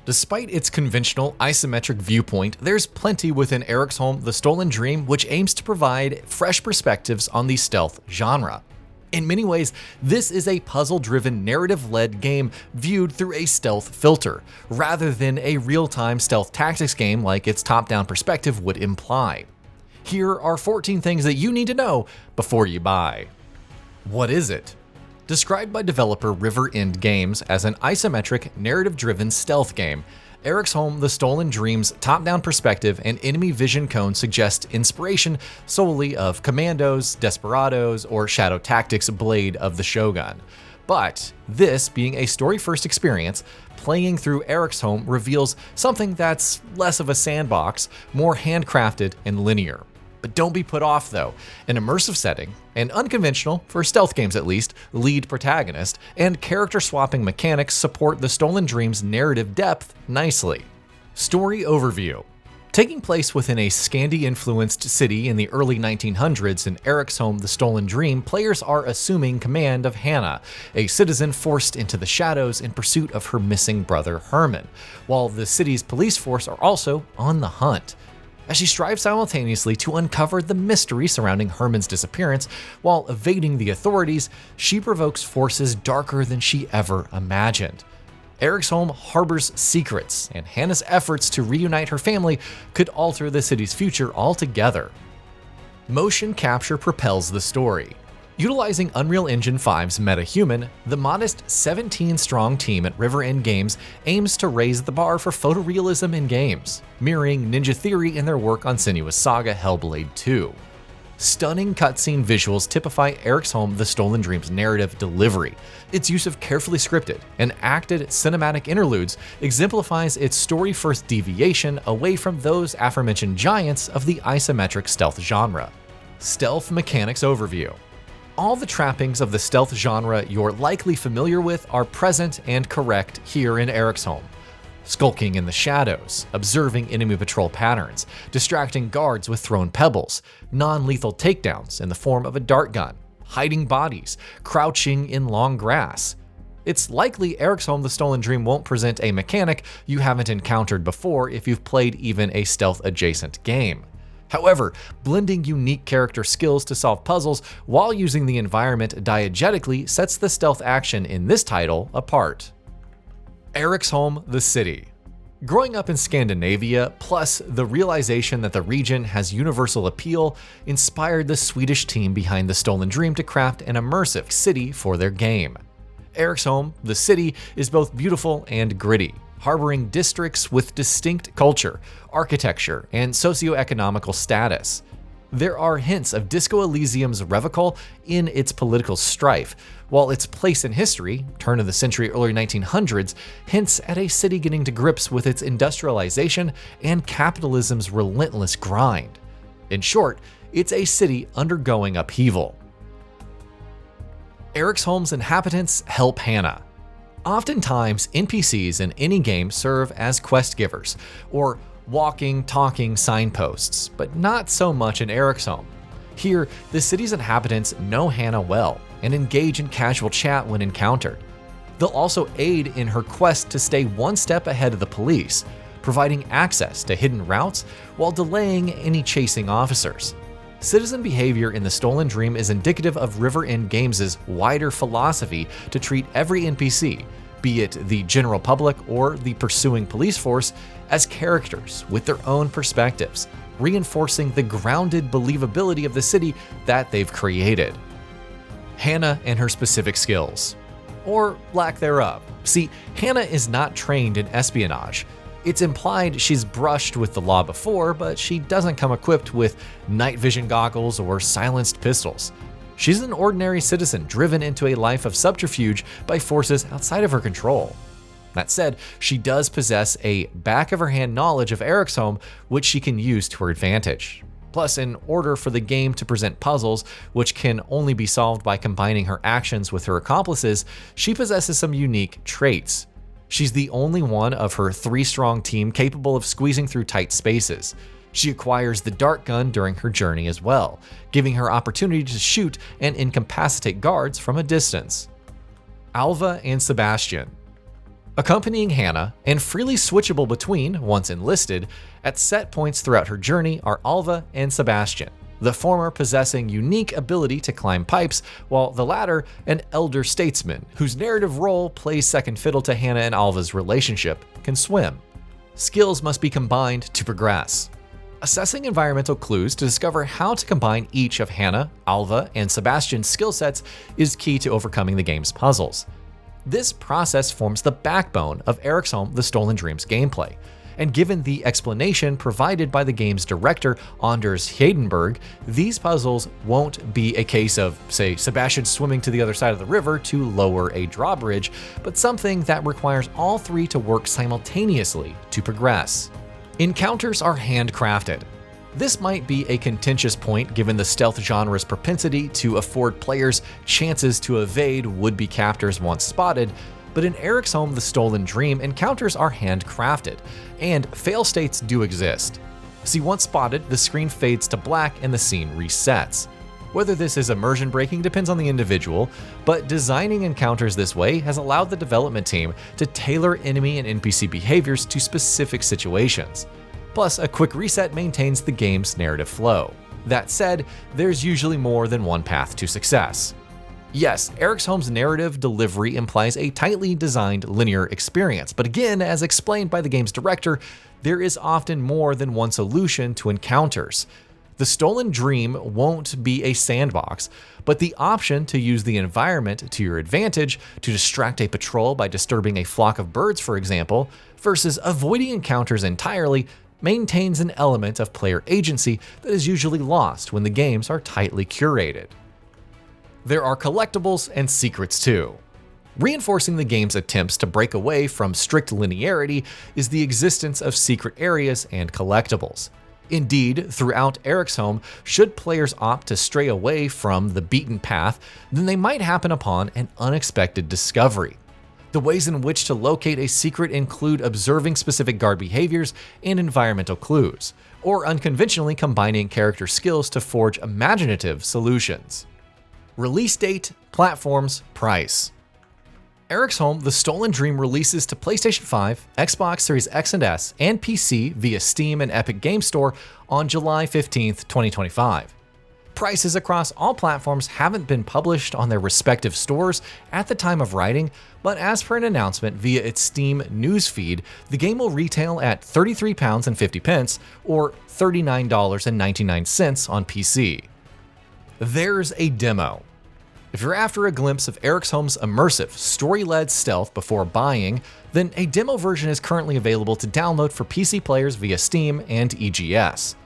Despite its conventional isometric viewpoint, there's plenty within Eriksholm: The Stolen Dream which aims to provide fresh perspectives on the stealth genre. In many ways, this is a puzzle-driven, narrative-led game viewed through a stealth filter, rather than a real-time stealth tactics game like its top-down perspective would imply. Here are 14 things that you need to know before you buy. What is it? Described by developer River End Games as an isometric, narrative-driven stealth game, Eriksholm: The Stolen Dream's top-down perspective and enemy vision cone suggest inspiration solely of Commandos, Desperados, or Shadow Tactics: Blade of the Shogun. But this being a story-first experience, playing through Eriksholm reveals something that's less of a sandbox, more handcrafted and linear. But don't be put off though. An immersive setting, an unconventional, for stealth games at least, lead protagonist, and character swapping mechanics support The Stolen Dream's narrative depth nicely. Story overview. Taking place within a Scandi-influenced city in the early 1900s in Eriksholm: The Stolen Dream, players are assuming command of Hanna, a citizen forced into the shadows in pursuit of her missing brother Herman, while the city's police force are also on the hunt. As she strives simultaneously to uncover the mystery surrounding Herman's disappearance while evading the authorities, she provokes forces darker than she ever imagined. Eriksholm harbors secrets, and Hanna's efforts to reunite her family could alter the city's future altogether. Motion capture propels the story. Utilizing Unreal Engine 5's MetaHuman, the modest 17-strong team at River End Games aims to raise the bar for photorealism in games, mirroring Ninja Theory in their work on Senua's Saga: Hellblade 2. Stunning cutscene visuals typify Eriksholm: The Stolen Dream's narrative delivery. Its use of carefully scripted and acted cinematic interludes exemplifies its story-first deviation away from those aforementioned giants of the isometric stealth genre. Stealth mechanics overview. All the trappings of the stealth genre you're likely familiar with are present and correct here in Eriksholm. Skulking in the shadows, observing enemy patrol patterns, distracting guards with thrown pebbles, non-lethal takedowns in the form of a dart gun, hiding bodies, crouching in long grass. It's likely Eriksholm: The Stolen Dream won't present a mechanic you haven't encountered before if you've played even a stealth-adjacent game. However, blending unique character skills to solve puzzles while using the environment diegetically sets the stealth action in this title apart. Eriksholm: The City. Growing up in Scandinavia, plus the realization that the region has universal appeal, inspired the Swedish team behind The Stolen Dream to craft an immersive city for their game. Eriksholm: The City is both beautiful and gritty, harboring districts with distinct culture, architecture, and socio-economical status. There are hints of Disco Elysium's Revachol in its political strife, while its place in history, turn of the century early 1900s, hints at a city getting to grips with its industrialization and capitalism's relentless grind. In short, it's a city undergoing upheaval. Eriksholm's inhabitants help Hanna. Oftentimes, NPCs in any game serve as quest givers, or walking, talking signposts, but not so much in Eriksholm. Here, the city's inhabitants know Hanna well and engage in casual chat when encountered. They'll also aid in her quest to stay one step ahead of the police, providing access to hidden routes while delaying any chasing officers. Citizen behavior in The Stolen Dream is indicative of River End Games' wider philosophy to treat every NPC, be it the general public or the pursuing police force, as characters with their own perspectives, reinforcing the grounded believability of the city that they've created. Hanna and her specific skills, or lack thereof. See, Hanna is not trained in espionage. It's implied she's brushed with the law before, but she doesn't come equipped with night vision goggles or silenced pistols. She's an ordinary citizen driven into a life of subterfuge by forces outside of her control. That said, she does possess a back-of-her-hand knowledge of Eriksholm, which she can use to her advantage. Plus, in order for the game to present puzzles, which can only be solved by combining her actions with her accomplices, she possesses some unique traits. She's the only one of her 3-strong team capable of squeezing through tight spaces. She acquires the dart gun during her journey as well, giving her opportunity to shoot and incapacitate guards from a distance. Alva and Sebastian. Accompanying Hanna, and freely switchable between, once enlisted, at set points throughout her journey are Alva and Sebastian, the former possessing unique ability to climb pipes, while the latter an elder statesman, whose narrative role plays second fiddle to Hanna and Alva's relationship, can swim. Skills must be combined to progress. Assessing environmental clues to discover how to combine each of Hanna, Alva, and Sebastian's skill sets is key to overcoming the game's puzzles. This process forms the backbone of Eriksholm The Stolen Dreams gameplay, and given the explanation provided by the game's director Anders Heidenberg, these puzzles won't be a case of, say, Sebastian swimming to the other side of the river to lower a drawbridge, but something that requires all three to work simultaneously to progress. Encounters are handcrafted. This might be a contentious point given the stealth genre's propensity to afford players chances to evade would-be captors once spotted, but in Eriksholm The Stolen Dream, encounters are handcrafted, and fail states do exist. See, once spotted, the screen fades to black and the scene resets. Whether this is immersion breaking depends on the individual, but designing encounters this way has allowed the development team to tailor enemy and NPC behaviors to specific situations. Plus, a quick reset maintains the game's narrative flow. That said, there's usually more than one path to success. Yes, Eriksholm's narrative delivery implies a tightly designed linear experience, but again, as explained by the game's director, there is often more than one solution to encounters. The Stolen Dream won't be a sandbox, but the option to use the environment to your advantage to distract a patrol by disturbing a flock of birds, for example, versus avoiding encounters entirely maintains an element of player agency that is usually lost when the games are tightly curated. There are collectibles and secrets too. Reinforcing the game's attempts to break away from strict linearity is the existence of secret areas and collectibles. Indeed, throughout Eriksholm, should players opt to stray away from the beaten path, then they might happen upon an unexpected discovery. The ways in which to locate a secret include observing specific guard behaviors and environmental clues, or unconventionally combining character skills to forge imaginative solutions. Release date, platforms, price. Eriksholm The Stolen Dream releases to PlayStation 5, Xbox Series X and S, and PC via Steam and Epic Game Store on July 15, 2025. Prices across all platforms haven't been published on their respective stores at the time of writing, but as per an announcement via its Steam newsfeed, the game will retail at £33.50 or $39.99 on PC. There's a demo. If you're after a glimpse of Eriksholm's immersive, story-led stealth before buying, then a demo version is currently available to download for PC players via Steam and EGS.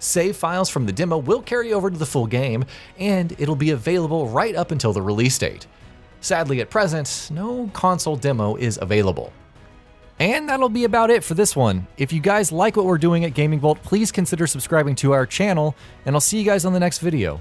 Save files from the demo will carry over to the full game, and it'll be available right up until the release date. Sadly, at present, no console demo is available. And that'll be about it for this one. If you guys like what we're doing at GamingBolt, please consider subscribing to our channel, and I'll see you guys on the next video.